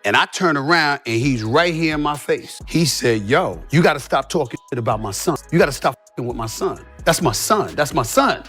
And I turn around and he's right here in my face. He said, yo, you gotta stop talking shit about my son. You gotta stop f***ing with my son. That's my son, that's my son. And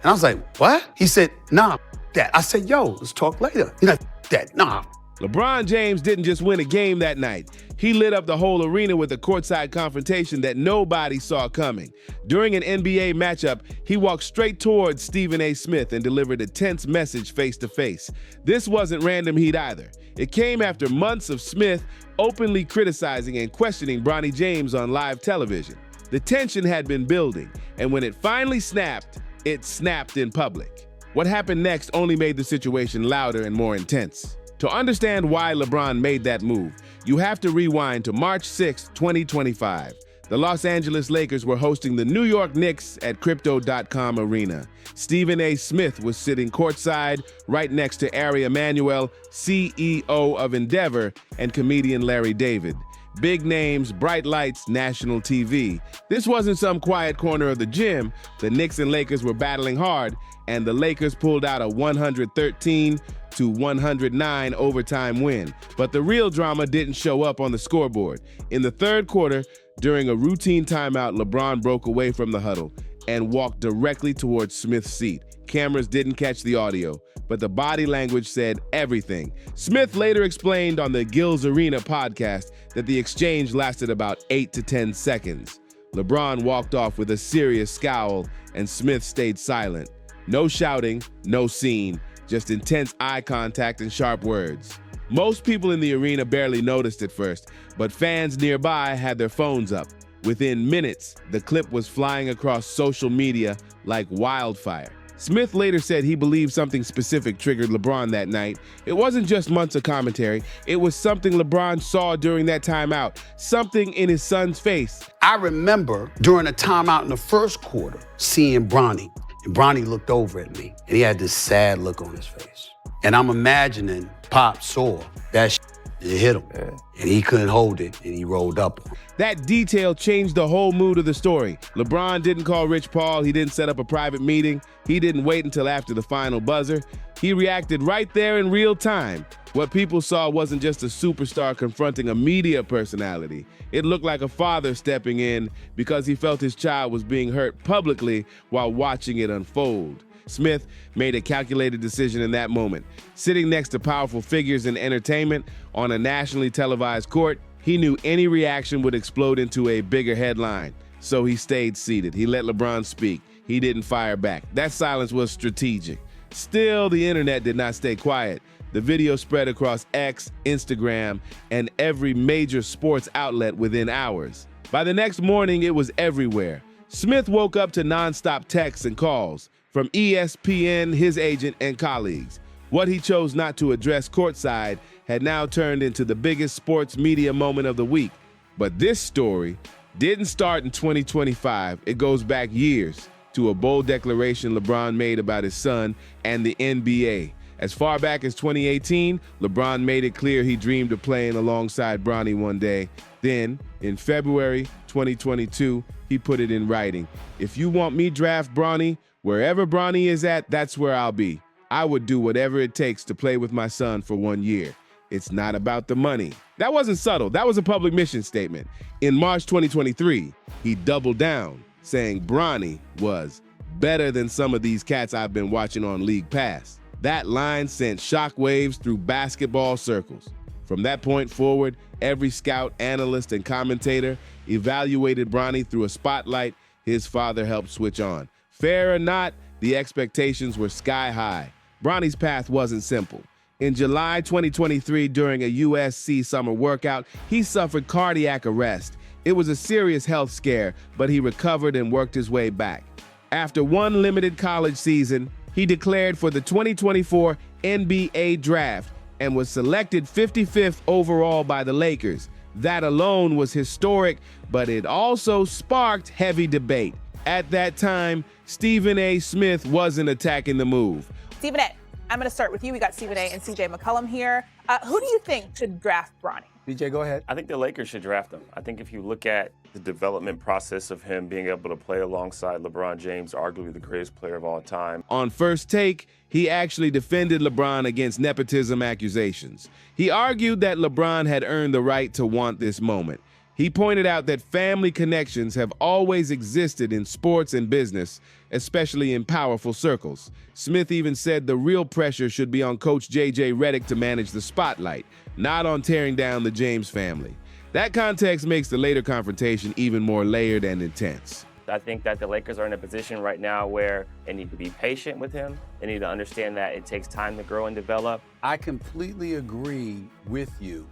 I was like, what? He said, nah, that. I said, yo, let's talk later. He's like, that, nah. LeBron James didn't just win a game that night. He lit up the whole arena with a courtside confrontation that nobody saw coming. During an NBA matchup, he walked straight towards Stephen A. Smith and delivered a tense message face-to-face. This wasn't random heat either. It came after months of Smith openly criticizing and questioning Bronny James on live television. The tension had been building, and when it finally snapped, it snapped in public. What happened next only made the situation louder and more intense. To understand why LeBron made that move, you have to rewind to March 6, 2025. The Los Angeles Lakers were hosting the New York Knicks at Crypto.com Arena. Stephen A. Smith was sitting courtside right next to Ari Emanuel, CEO of Endeavor, and comedian Larry David. Big names, bright lights, national TV. This wasn't some quiet corner of the gym. The Knicks and Lakers were battling hard, and the Lakers pulled out a 113-109 overtime win. But the real drama didn't show up on the scoreboard. In the third quarter, during a routine timeout, LeBron broke away from the huddle and walked directly towards Smith's seat. Cameras didn't catch the audio, but the body language said everything. Smith later explained on the Gills Arena podcast that the exchange lasted about 8 to 10 seconds. LeBron walked off with a serious scowl, and Smith stayed silent. No shouting, no scene, just intense eye contact and sharp words. Most people in the arena barely noticed at first, but fans nearby had their phones up. Within minutes, the clip was flying across social media like wildfire. Smith later said he believed something specific triggered LeBron that night. It wasn't just months of commentary. It was something LeBron saw during that timeout, something in his son's face. I remember during a timeout in the first quarter, seeing Bronny. And Bronny looked over at me, and he had this sad look on his face. And I'm imagining Pop saw that it hit him, and he couldn't hold it, and he rolled up. That detail changed the whole mood of the story. LeBron didn't call Rich Paul. He didn't set up a private meeting. He didn't wait until after the final buzzer. He reacted right there in real time. What people saw wasn't just a superstar confronting a media personality. It looked like a father stepping in because he felt his child was being hurt publicly while watching it unfold. Smith made a calculated decision in that moment. Sitting next to powerful figures in entertainment on a nationally televised court, he knew any reaction would explode into a bigger headline. So he stayed seated. He let LeBron speak. He didn't fire back. That silence was strategic. Still, the internet did not stay quiet. The video spread across X, Instagram, and every major sports outlet within hours. By the next morning, it was everywhere. Smith woke up to nonstop texts and calls from ESPN, his agent, and colleagues. What he chose not to address courtside had now turned into the biggest sports media moment of the week. But this story didn't start in 2025. It goes back years to a bold declaration LeBron made about his son and the NBA. As far back as 2018, LeBron made it clear he dreamed of playing alongside Bronny one day. Then, in February 2022, he put it in writing. If you want me draft Bronny, wherever Bronny is at, that's where I'll be. I would do whatever it takes to play with my son for 1 year. It's not about the money. That wasn't subtle. That was a public mission statement. In March 2023, he doubled down, saying Bronny was better than some of these cats I've been watching on League Pass. That line sent shockwaves through basketball circles. From that point forward, every scout, analyst, and commentator evaluated Bronny through a spotlight his father helped switch on. Fair or not, the expectations were sky high. Bronny's path wasn't simple. In July 2023, during a USC summer workout, he suffered cardiac arrest. It was a serious health scare, but he recovered and worked his way back. After one limited college season, he declared for the 2024 NBA draft and was selected 55th overall by the Lakers. That alone was historic, but it also sparked heavy debate. At that time, Stephen A. Smith wasn't attacking the move. Stephen A., I'm going to start with you. We got Stephen A. and CJ McCollum here. Who do you think should draft Bronny? DJ, go ahead. I think the Lakers should draft him. I think if you look at the development process of him being able to play alongside LeBron James, arguably the greatest player of all time. On First Take, he actually defended LeBron against nepotism accusations. He argued that LeBron had earned the right to want this moment. He pointed out that family connections have always existed in sports and business, especially in powerful circles. Smith even said the real pressure should be on Coach J.J. Redick to manage the spotlight, not on tearing down the James family. That context makes the later confrontation even more layered and intense. I think that the Lakers are in a position right now where they need to be patient with him. They need to understand that it takes time to grow and develop. I completely agree with you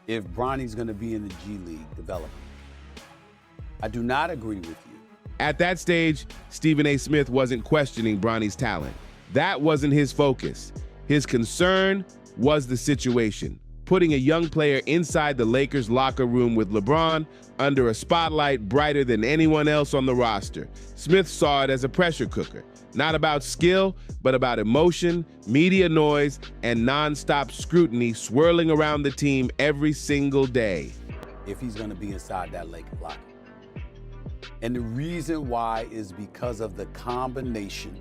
if Bronny's going to be in the G League developing. I do not agree with you. At that stage, Stephen A. Smith wasn't questioning Bronny's talent. That wasn't his focus. His concern was the situation, putting a young player inside the Lakers locker room with LeBron under a spotlight brighter than anyone else on the roster. Smith saw it as a pressure cooker, not about skill, but about emotion, media noise, and nonstop scrutiny swirling around the team every single day. If he's going to be inside that Lakers locker. And the reason why is because of the combination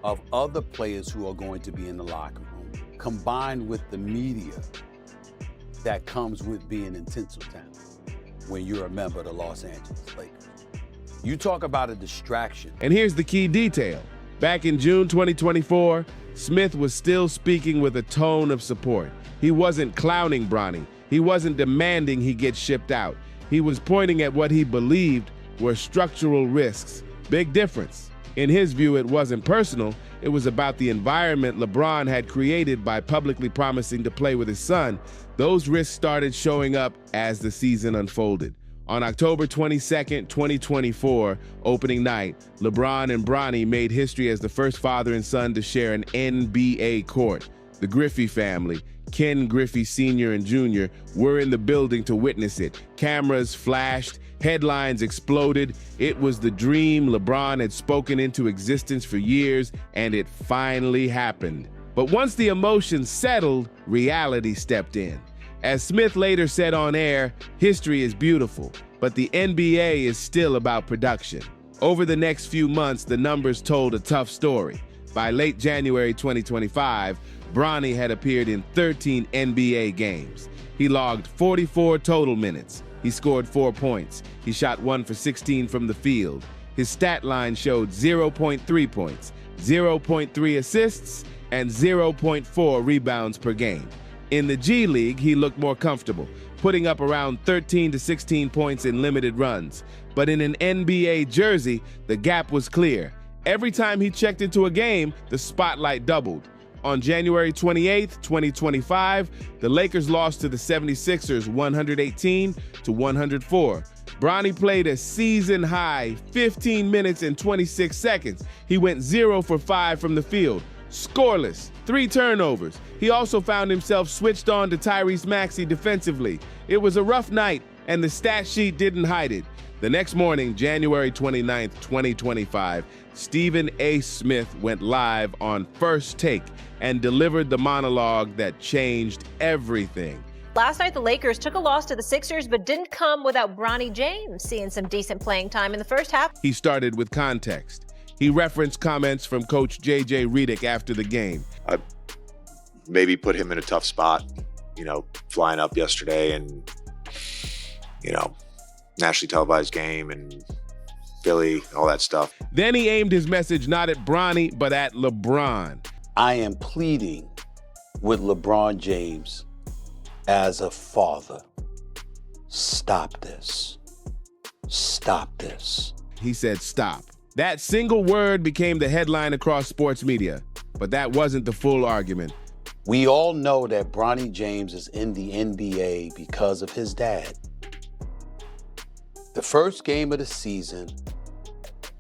of other players who are going to be in the locker room, combined with the media that comes with being in Tinseltown when you're a member of the Los Angeles Lakers. You talk about a distraction. And here's the key detail. Back in June 2024, Smith was still speaking with a tone of support. He wasn't clowning Bronny. He wasn't demanding he get shipped out. He was pointing at what he believed were structural risks. Big difference. In his view, it wasn't personal. It was about the environment LeBron had created by publicly promising to play with his son. Those risks started showing up as the season unfolded. On October 22nd, 2024, opening night, LeBron and Bronny made history as the first father and son to share an NBA court. The Griffey family, Ken Griffey Sr. and Jr., were in the building to witness it. Cameras flashed, headlines exploded. It was the dream LeBron had spoken into existence for years, and it finally happened. But once the emotions settled, reality stepped in. As Smith later said on air, history is beautiful, but the NBA is still about production. Over the next few months, the numbers told a tough story. By late January 2025, Bronny had appeared in 13 NBA games. He logged 44 total minutes. He scored 4 points. He shot 1 for 16 from the field. His stat line showed 0.3 points, 0.3 assists, and 0.4 rebounds per game. In the G League, he looked more comfortable, putting up around 13 to 16 points in limited runs. But in an NBA jersey, the gap was clear. Every time he checked into a game, the spotlight doubled. On January 28, 2025, the Lakers lost to the 76ers 118 to 104. Bronny played a season-high 15 minutes and 26 seconds. He went 0 for 5 from the field, scoreless, 3 turnovers. He also found himself switched on to Tyrese Maxey defensively. It was a rough night, and the stat sheet didn't hide it. The next morning, January 29, 2025, Stephen A. Smith went live on First Take and delivered the monologue that changed everything. Last night, the Lakers took a loss to the Sixers, but didn't come without Bronny James seeing some decent playing time in the first half. He started with context. He referenced comments from Coach J.J. Redick after the game. I maybe put him in a tough spot, flying up yesterday and, nationally televised game and Philly, all that stuff. Then he aimed his message not at Bronny, but at LeBron. I am pleading with LeBron James as a father. Stop this. Stop this. He said stop. That single word became the headline across sports media, but that wasn't the full argument. We all know that Bronny James is in the NBA because of his dad. The first game of the season,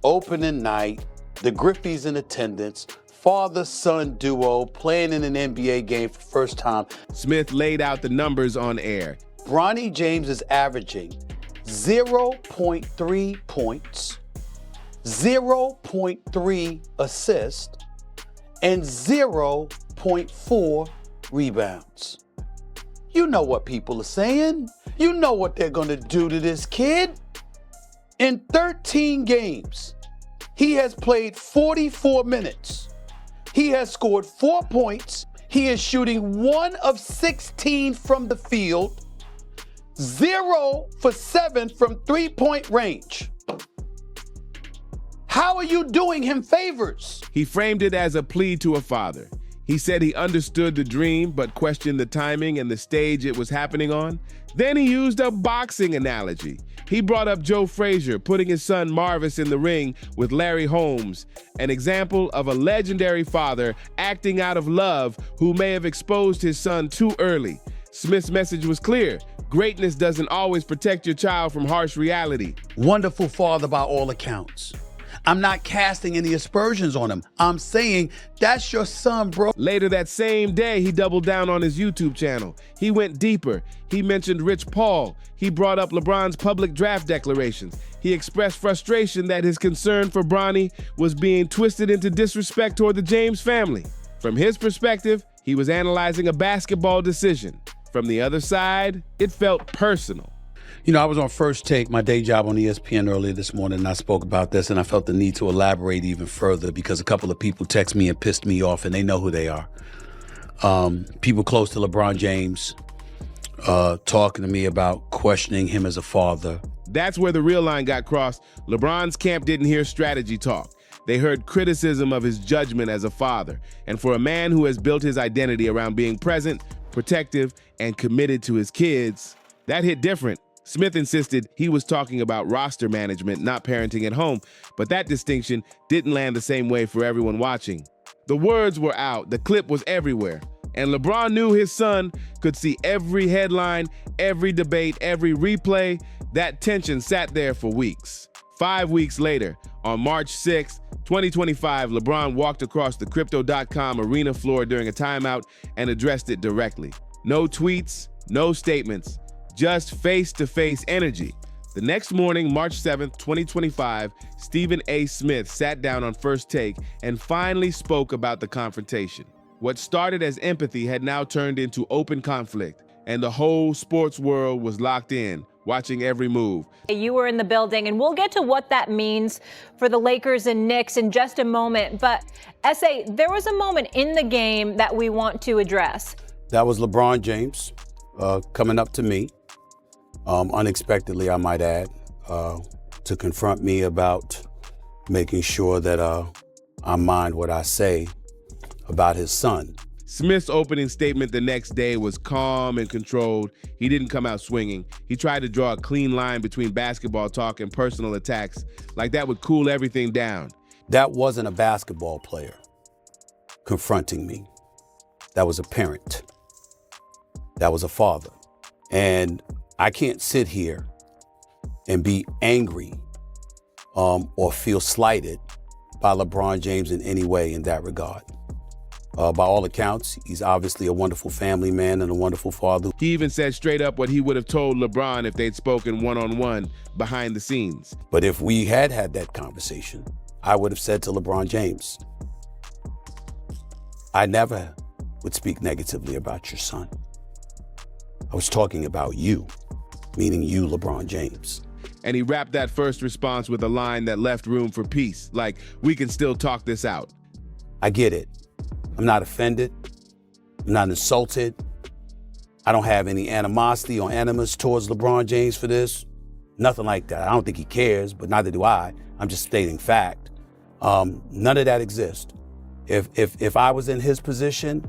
opening night, the Griffeys in attendance, father-son duo playing in an NBA game for the first time. Smith laid out the numbers on air. Bronny James is averaging 0.3 points, 0.3 assists, and 0.4 rebounds. You know what people are saying. You know what they're going to do to this kid. In 13 games, he has played 44 minutes. He has scored 4 points. He is shooting 1 of 16 from the field, 0 for 7 from three-point range. How are you doing him favors? He framed it as a plea to a father. He said he understood the dream, but questioned the timing and the stage it was happening on. Then he used a boxing analogy. He brought up Joe Frazier putting his son Marvis in the ring with Larry Holmes, an example of a legendary father acting out of love who may have exposed his son too early. Smith's message was clear. Greatness doesn't always protect your child from harsh reality. Wonderful father by all accounts. I'm not casting any aspersions on him. I'm saying that's your son, bro. Later that same day, he doubled down on his YouTube channel. He went deeper. He mentioned Rich Paul. He brought up LeBron's public draft declarations. He expressed frustration that his concern for Bronny was being twisted into disrespect toward the James family. From his perspective, he was analyzing a basketball decision. From the other side, it felt personal. You know, I was on First Take, my day job on ESPN earlier this morning, and I spoke about this, and I felt the need to elaborate even further because a couple of people text me and pissed me off, and they know who they are. People close to LeBron James talking to me about questioning him as a father. That's where the real line got crossed. LeBron's camp didn't hear strategy talk. They heard criticism of his judgment as a father. And for a man who has built his identity around being present, protective, and committed to his kids, that hit different. Smith insisted he was talking about roster management, not parenting at home, but that distinction didn't land the same way for everyone watching. The words were out, the clip was everywhere, and LeBron knew his son could see every headline, every debate, every replay. That tension sat there for weeks. 5 weeks later, on March 6, 2025, LeBron walked across the Crypto.com arena floor during a timeout and addressed it directly. No tweets, no statements. Just face-to-face energy. The next morning, March 7th, 2025, Stephen A. Smith sat down on First Take and finally spoke about the confrontation. What started as empathy had now turned into open conflict, and the whole sports world was locked in, watching every move. You were in the building, and we'll get to what that means for the Lakers and Knicks in just a moment. But, S.A., there was a moment in the game that we want to address. That was LeBron James coming up to me. Unexpectedly, I might add, to confront me about making sure that I mind what I say about his son. Smith's opening statement the next day was calm and controlled. He didn't come out swinging. He tried to draw a clean line between basketball talk and personal attacks, like that would cool everything down. That wasn't a basketball player confronting me. That was a parent. That was a father. And I can't sit here and be angry or feel slighted by LeBron James in any way in that regard. By all accounts, he's obviously a wonderful family man and a wonderful father. He even said straight up what he would have told LeBron if they'd spoken one-on-one behind the scenes. But if we had that conversation, I would have said to LeBron James, I never would speak negatively about your son. I was talking about you, meaning you, LeBron James. And he wrapped that first response with a line that left room for peace, like, we can still talk this out. I get it. I'm not offended. I'm not insulted. I don't have any animosity or animus towards LeBron James for this. Nothing like that. I don't think he cares, but neither do I. I'm just stating fact. None of that exists. If I was in his position,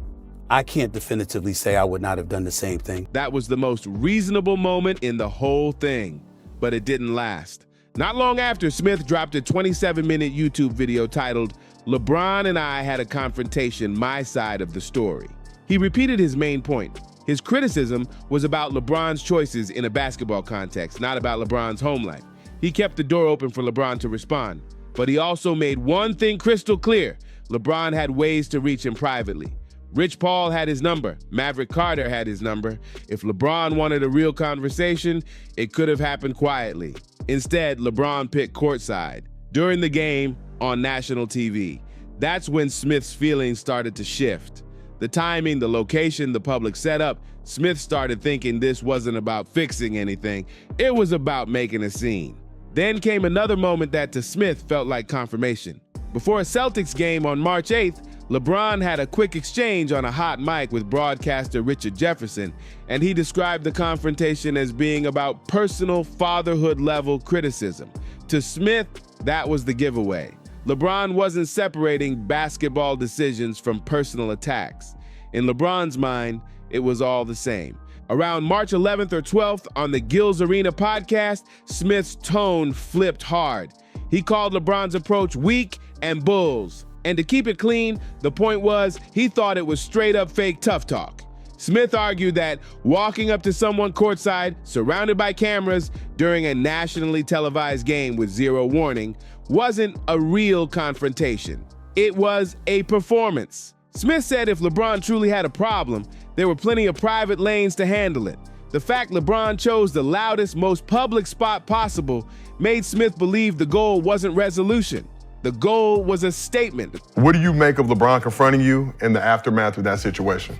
I can't definitively say I would not have done the same thing. That was the most reasonable moment in the whole thing, but it didn't last. Not long after, Smith dropped a 27-minute YouTube video titled, LeBron and I had a confrontation, my side of the story. He repeated his main point. His criticism was about LeBron's choices in a basketball context, not about LeBron's home life. He kept the door open for LeBron to respond, but he also made one thing crystal clear. LeBron had ways to reach him privately. Rich Paul had his number. Maverick Carter had his number. If LeBron wanted a real conversation, it could have happened quietly. Instead, LeBron picked courtside during the game on national TV. That's when Smith's feelings started to shift. The timing, the location, the public setup, Smith started thinking this wasn't about fixing anything. It was about making a scene. Then came another moment that to Smith felt like confirmation. Before a Celtics game on March 8th, LeBron had a quick exchange on a hot mic with broadcaster Richard Jefferson, and he described the confrontation as being about personal fatherhood-level criticism. To Smith, that was the giveaway. LeBron wasn't separating basketball decisions from personal attacks. In LeBron's mind, it was all the same. Around March 11th or 12th on the Gills Arena podcast, Smith's tone flipped hard. He called LeBron's approach weak and bulls. And to keep it clean, the point was he thought it was straight up fake tough talk. Smith argued that walking up to someone courtside, surrounded by cameras, during a nationally televised game with zero warning wasn't a real confrontation. It was a performance. Smith said if LeBron truly had a problem, there were plenty of private lanes to handle it. The fact LeBron chose the loudest, most public spot possible made Smith believe the goal wasn't resolution. The goal was a statement. What do you make of LeBron confronting you in the aftermath of that situation?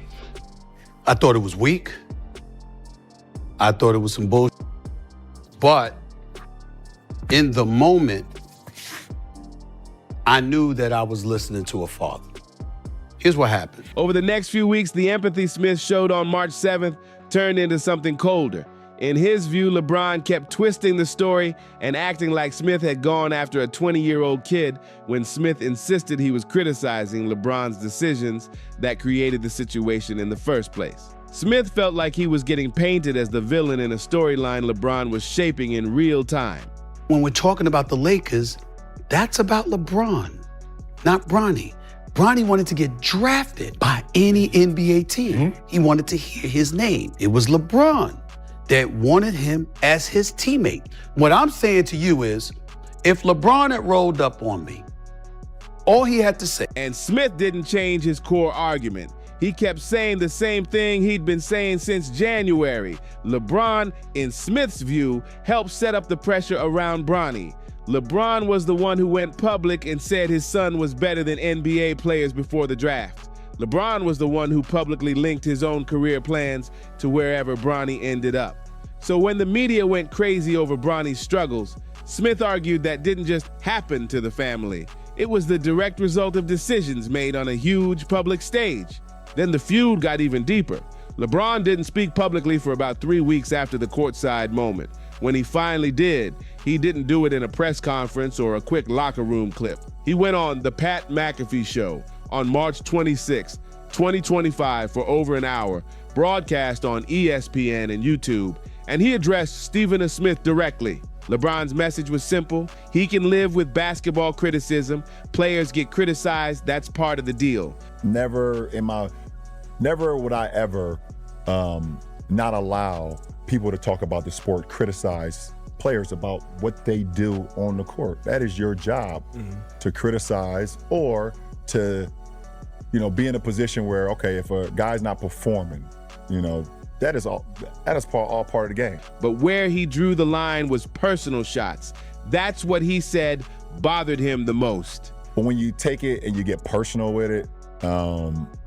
I thought it was weak. I thought it was some bullshit. But in the moment, I knew that I was listening to a father. Here's what happened. Over the next few weeks, the empathy Smith showed on March 7th turned into something colder. In his view, LeBron kept twisting the story and acting like Smith had gone after a 20-year-old kid when Smith insisted he was criticizing LeBron's decisions that created the situation in the first place. Smith felt like he was getting painted as the villain in a storyline LeBron was shaping in real time. When we're talking about the Lakers, that's about LeBron, not Bronny. Bronny wanted to get drafted by any NBA team. He wanted to hear his name. It was LeBron that wanted him as his teammate. What I'm saying to you is, if LeBron had rolled up on me, all he had to say. And Smith didn't change his core argument. He kept saying the same thing he'd been saying since January. LeBron, in Smith's view, helped set up the pressure around Bronny. LeBron was the one who went public and said his son was better than NBA players before the draft. LeBron was the one who publicly linked his own career plans to wherever Bronny ended up. So when the media went crazy over Bronny's struggles, Smith argued that didn't just happen to the family. It was the direct result of decisions made on a huge public stage. Then the feud got even deeper. LeBron didn't speak publicly for about 3 weeks after the courtside moment. When he finally did, he didn't do it in a press conference or a quick locker room clip. He went on The Pat McAfee Show on March 26, 2025 for over an hour, broadcast on ESPN and YouTube, and he addressed Stephen A. Smith directly. LeBron's message was simple. He can live with basketball criticism. Players get criticized. That's part of the deal. Never would I ever not allow people to talk about the sport, criticize players about what they do on the court. That is your job, to criticize or to, be in a position where, okay, if a guy's not performing, that is all part of the game. But where he drew the line was personal shots. That's what he said bothered him the most. But when you take it and you get personal with it,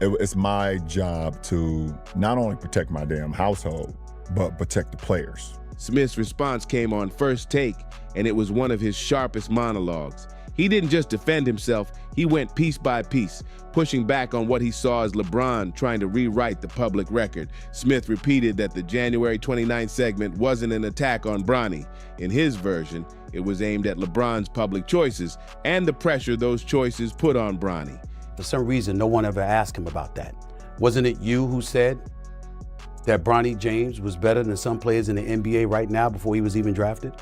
it's my job to not only protect my damn household, but protect the players. Smith's response came on First Take, and it was one of his sharpest monologues. He didn't just defend himself, he went piece by piece, pushing back on what he saw as LeBron trying to rewrite the public record. Smith repeated that the January 29th segment wasn't an attack on Bronny. In his version, it was aimed at LeBron's public choices and the pressure those choices put on Bronny. For some reason, no one ever asked him about that. Wasn't it you who said that Bronny James was better than some players in the NBA right now before he was even drafted?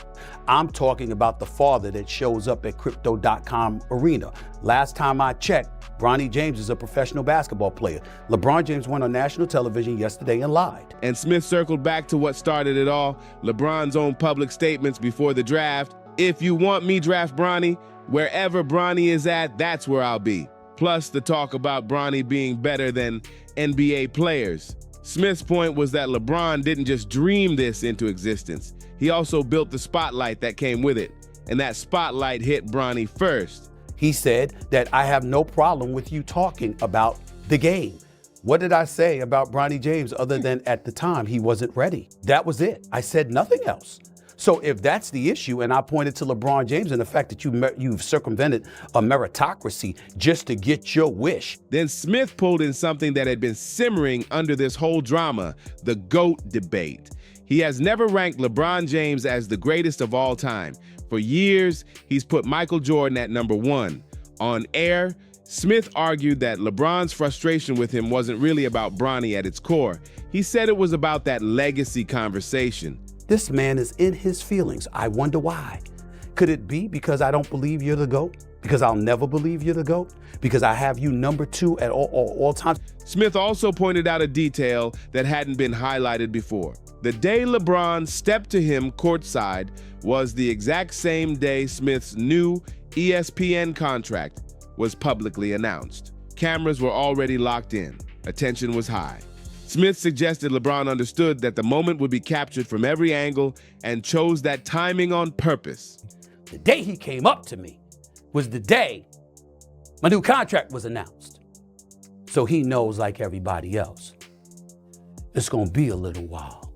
I'm talking about the father that shows up at crypto.com arena. Last time I checked, Bronny James is a professional basketball player. LeBron James went on national television yesterday and lied. And Smith circled back to what started it all, LeBron's own public statements before the draft. If you want me, draft Bronny. Wherever Bronny is at, that's where I'll be. Plus the talk about Bronny being better than NBA players. Smith's point was that LeBron didn't just dream this into existence. He also built the spotlight that came with it. And that spotlight hit Bronny first. He said that I have no problem with you talking about the game. What did I say about Bronny James other than at the time he wasn't ready? That was it. I said nothing else. So if that's the issue, and I pointed to LeBron James and the fact that you've circumvented a meritocracy just to get your wish. Then Smith pulled in something that had been simmering under this whole drama, the GOAT debate. He has never ranked LeBron James as the greatest of all time. For years, he's put Michael Jordan at number 1. On air, Smith argued that LeBron's frustration with him wasn't really about Bronny at its core. He said it was about that legacy conversation. This man is in his feelings. I wonder why. Could it be because I don't believe you're the GOAT? Because I'll never believe you're the GOAT? Because I have you number 2 at all times? Smith also pointed out a detail that hadn't been highlighted before. The day LeBron stepped to him courtside was the exact same day Smith's new ESPN contract was publicly announced. Cameras were already locked in. Attention was high. Smith suggested LeBron understood that the moment would be captured from every angle and chose that timing on purpose. The day he came up to me was the day my new contract was announced. So he knows, like everybody else, it's gonna be a little while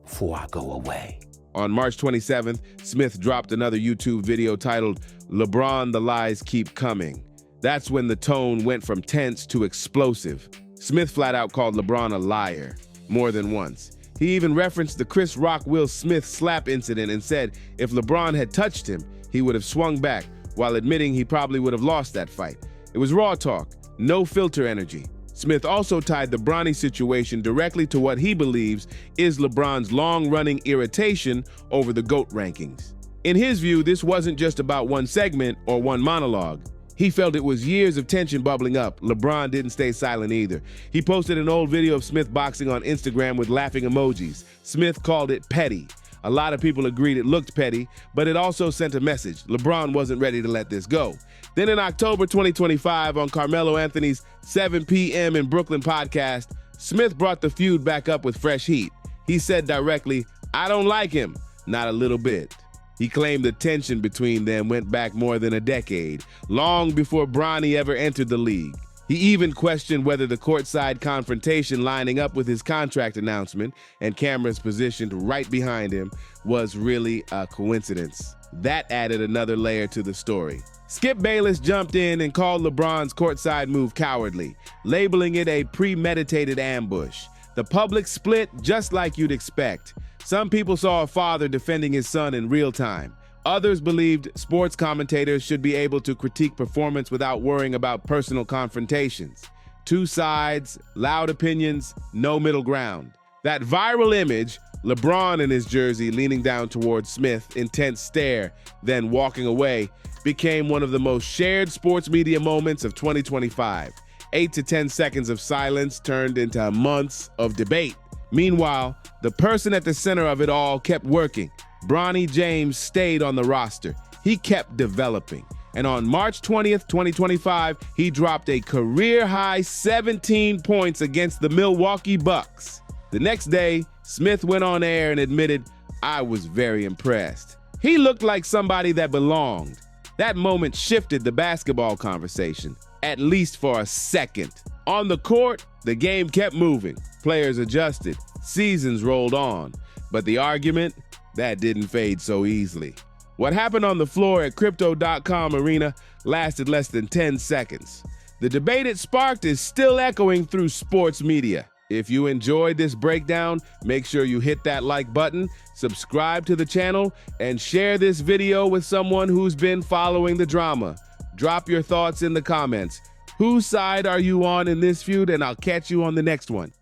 before I go away. On March 27th, Smith dropped another YouTube video titled, "LeBron, the Lies Keep Coming." That's when the tone went from tense to explosive. Smith flat out called LeBron a liar, more than once. He even referenced the Chris Rock Will Smith slap incident and said if LeBron had touched him, he would have swung back, while admitting he probably would have lost that fight. It was raw talk, no filter energy. Smith also tied the Bronny situation directly to what he believes is LeBron's long-running irritation over the GOAT rankings. In his view, this wasn't just about one segment or one monologue. He felt it was years of tension bubbling up. LeBron didn't stay silent either. He posted an old video of Smith boxing on Instagram with laughing emojis. Smith called it petty. A lot of people agreed it looked petty, but it also sent a message. LeBron wasn't ready to let this go. Then in October 2025, on Carmelo Anthony's 7 p.m. in Brooklyn podcast, Smith brought the feud back up with fresh heat. He said directly, "I don't like him, not a little bit." He claimed the tension between them went back more than a decade, long before Bronny ever entered the league. He even questioned whether the courtside confrontation lining up with his contract announcement and cameras positioned right behind him was really a coincidence. That added another layer to the story. Skip Bayless jumped in and called LeBron's courtside move cowardly, labeling it a premeditated ambush. The public split just like you'd expect. Some people saw a father defending his son in real time. Others believed sports commentators should be able to critique performance without worrying about personal confrontations. Two sides, loud opinions, no middle ground. That viral image, LeBron in his jersey leaning down towards Smith, intense stare, then walking away, became one of the most shared sports media moments of 2025. 8 to 10 seconds of silence turned into months of debate. Meanwhile, the person at the center of it all kept working. Bronny James stayed on the roster. He kept developing. And on March 20th, 2025, he dropped a career-high 17 points against the Milwaukee Bucks. The next day, Smith went on air and admitted, "I was very impressed." He looked like somebody that belonged. That moment shifted the basketball conversation, at least for a second. On the court, the game kept moving. Players adjusted. Seasons rolled on. But the argument, that didn't fade so easily. What happened on the floor at Crypto.com Arena lasted less than 10 seconds. The debate it sparked is still echoing through sports media. If you enjoyed this breakdown, make sure you hit that like button, subscribe to the channel, and share this video with someone who's been following the drama. Drop your thoughts in the comments. Whose side are you on in this feud? And I'll catch you on the next one.